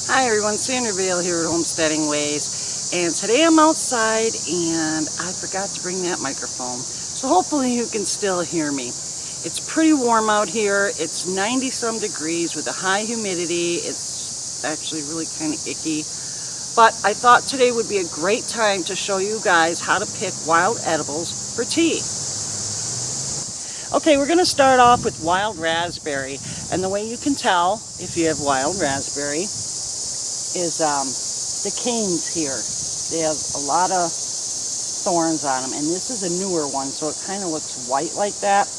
Hi everyone, Sandra Vale here at Homesteading Ways, and today I'm outside and I forgot to bring that microphone, so hopefully you can still hear me. It's pretty warm out here. It's 90 some degrees with a high humidity. It's actually really kind of icky, but I thought today would be a great time to show you guys how to pick wild edibles for tea. Okay, we're going to start off with wild raspberry, and the way you can tell if you have wild raspberry is the canes here. They have a lot of thorns on them, and this is a newer one, so it kind of looks white like that.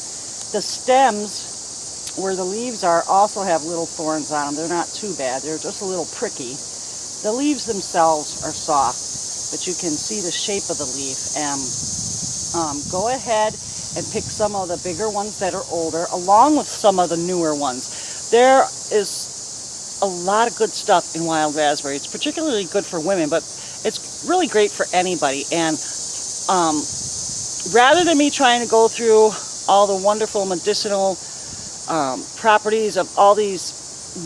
The stems where the leaves are also have little thorns on them. They're not too bad, they're just a little pricky. The leaves themselves are soft, but you can see the shape of the leaf. And go ahead and pick some of the bigger ones that are older along with some of the newer ones. There is a lot of good stuff in wild raspberry. It's particularly good for women, but it's really great for anybody. And rather than me trying to go through all the wonderful medicinal properties of all these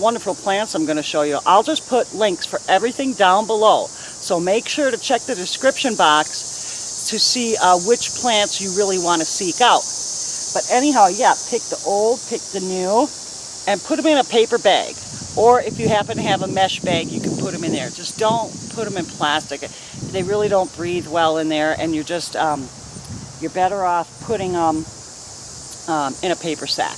wonderful plants I'm going to show you, I'll just put links for everything down below. So make sure to check the description box to see which plants you really want to seek out. But anyhow, yeah, pick the old, pick the new, and put them in a paper bag. Or if you happen to have a mesh bag, you can put them in there. Just don't put them in plastic. They really don't breathe well in there, and you're just you're better off putting them in a paper sack.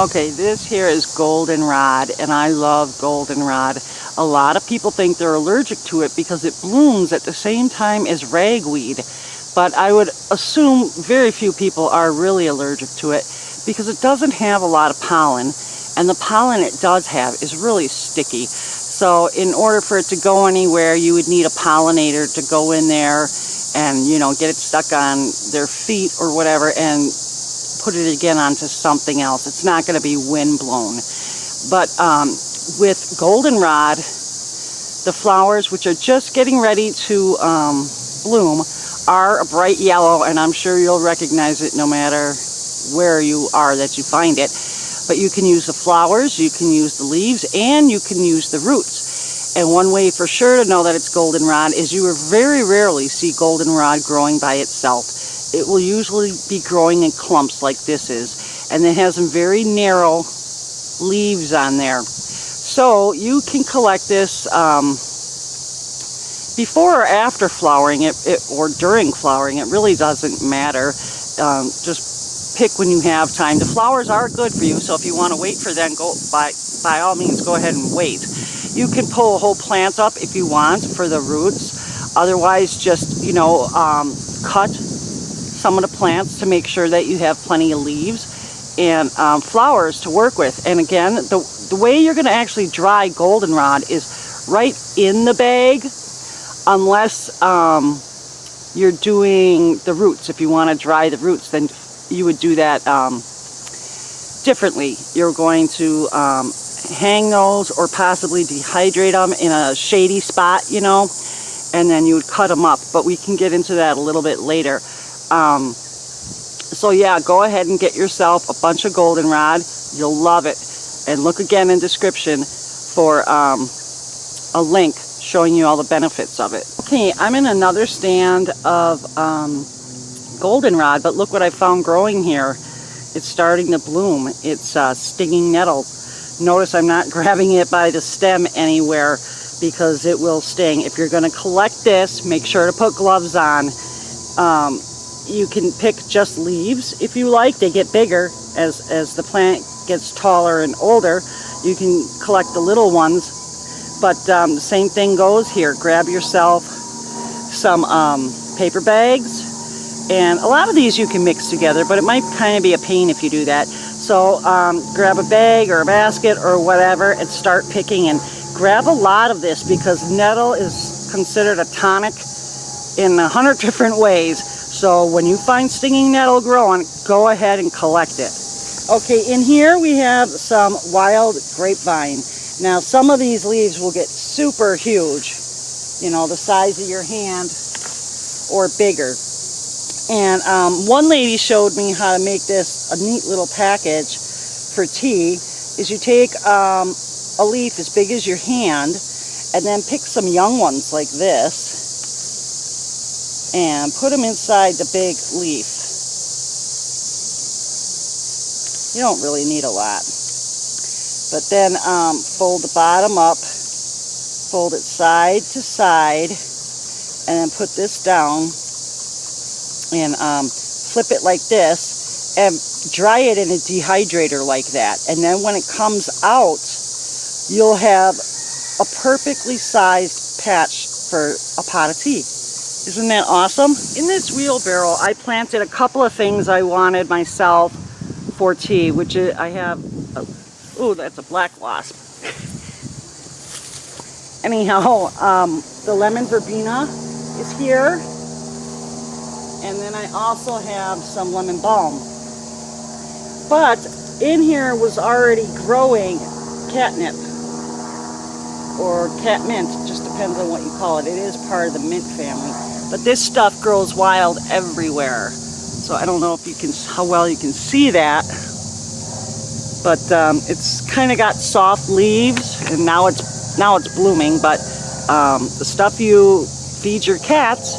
Okay, this here is goldenrod, and I love goldenrod. A lot of people think they're allergic to it because it blooms at the same time as ragweed, but I would assume very few people are really allergic to it because it doesn't have a lot of pollen. And the pollen it does have is really sticky. So in order for it to go anywhere, you would need a pollinator to go in there and, you know, get it stuck on their feet or whatever and put it again onto something else. It's not going to be wind blown. But with goldenrod, the flowers, which are just getting ready to bloom, are a bright yellow, and I'm sure you'll recognize it no matter where you are that you find it. But you can use the flowers, you can use the leaves, and you can use the roots. And one way for sure to know that it's goldenrod is you will very rarely see goldenrod growing by itself. It will usually be growing in clumps like this is, and it has some very narrow leaves on there. So you can collect this before or after flowering, or during flowering. It really doesn't matter. Just pick when you have time. The flowers are good for you, so if you want to wait for them, by all means go ahead and wait. You can pull whole plants up if you want for the roots. Otherwise, just, you know, cut some of the plants to make sure that you have plenty of leaves and flowers to work with. And again, the way you're going to actually dry goldenrod is right in the bag, unless you're doing the roots. If you want to dry the roots, then you would do that differently. You're going to hang those or possibly dehydrate them in a shady spot, you know, and then you would cut them up. But we can get into that a little bit later. So yeah, go ahead and get yourself a bunch of goldenrod. You'll love it. And look again in description for a link showing you all the benefits of it. Okay, I'm in another stand of goldenrod, but look what I found growing here. It's starting to bloom. It's stinging nettle. Notice I'm not grabbing it by the stem anywhere because it will sting. If you're going to collect this, make sure to put gloves on. You can pick just leaves if you like. They get bigger as the plant gets taller and older. You can collect the little ones, but the same thing goes here. Grab yourself some paper bags. And a lot of these you can mix together, but it might kind of be a pain if you do that. So grab a bag or a basket or whatever and start picking, and grab a lot of this because nettle is considered a tonic in 100 different ways. So when you find stinging nettle growing, go ahead and collect it. Okay, in here we have some wild grapevine. Now some of these leaves will get super huge, you know, the size of your hand or bigger. And one lady showed me how to make this a neat little package for tea. Is you take a leaf as big as your hand, and then pick some young ones like this and put them inside the big leaf. You don't really need a lot. But then fold the bottom up, fold it side to side, and then put this down and flip it like this and dry it in a dehydrator like that. And then when it comes out, you'll have a perfectly sized patch for a pot of tea. Isn't that awesome? In this wheelbarrow, I planted a couple of things I wanted myself for tea, which is, I have, oh, that's a black wasp. Anyhow, the lemon verbena is here. And then I also have some lemon balm. But in here was already growing catnip or cat mint, just depends on what you call it. It is part of the mint family. But this stuff grows wild everywhere. So I don't know if you can, how well you can see that. But it's kind of got soft leaves, and now it's blooming. But the stuff you feed your cats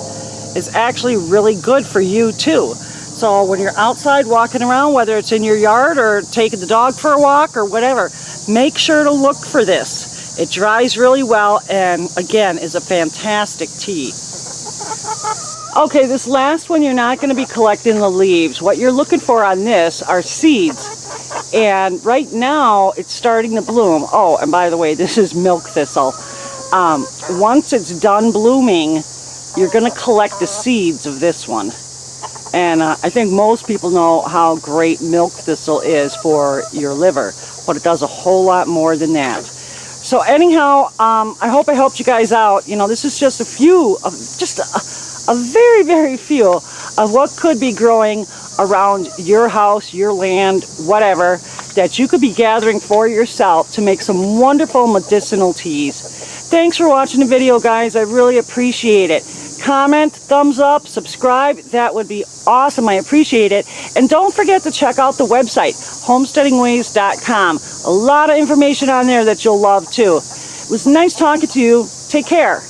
is actually really good for you too. So when you're outside walking around, whether it's in your yard or taking the dog for a walk or whatever, make sure to look for this. It dries really well and again is a fantastic tea. Okay, this last one you're not going to be collecting the leaves. What you're looking for on this are seeds. And right now it's starting to bloom. Oh, and by the way, this is milk thistle. Once it's done blooming, you're going to collect the seeds of this one. And I think most people know how great milk thistle is for your liver, but it does a whole lot more than that. So anyhow, I hope I helped you guys out. You know, this is just a few, just a very, very few of what could be growing around your house, your land, whatever, that you could be gathering for yourself to make some wonderful medicinal teas. Thanks for watching the video, guys. I really appreciate it. Comment, thumbs up, subscribe. That would be awesome. I appreciate it. And don't forget to check out the website, homesteadingways.com. A lot of information on there that you'll love too. It was nice talking to you. Take care.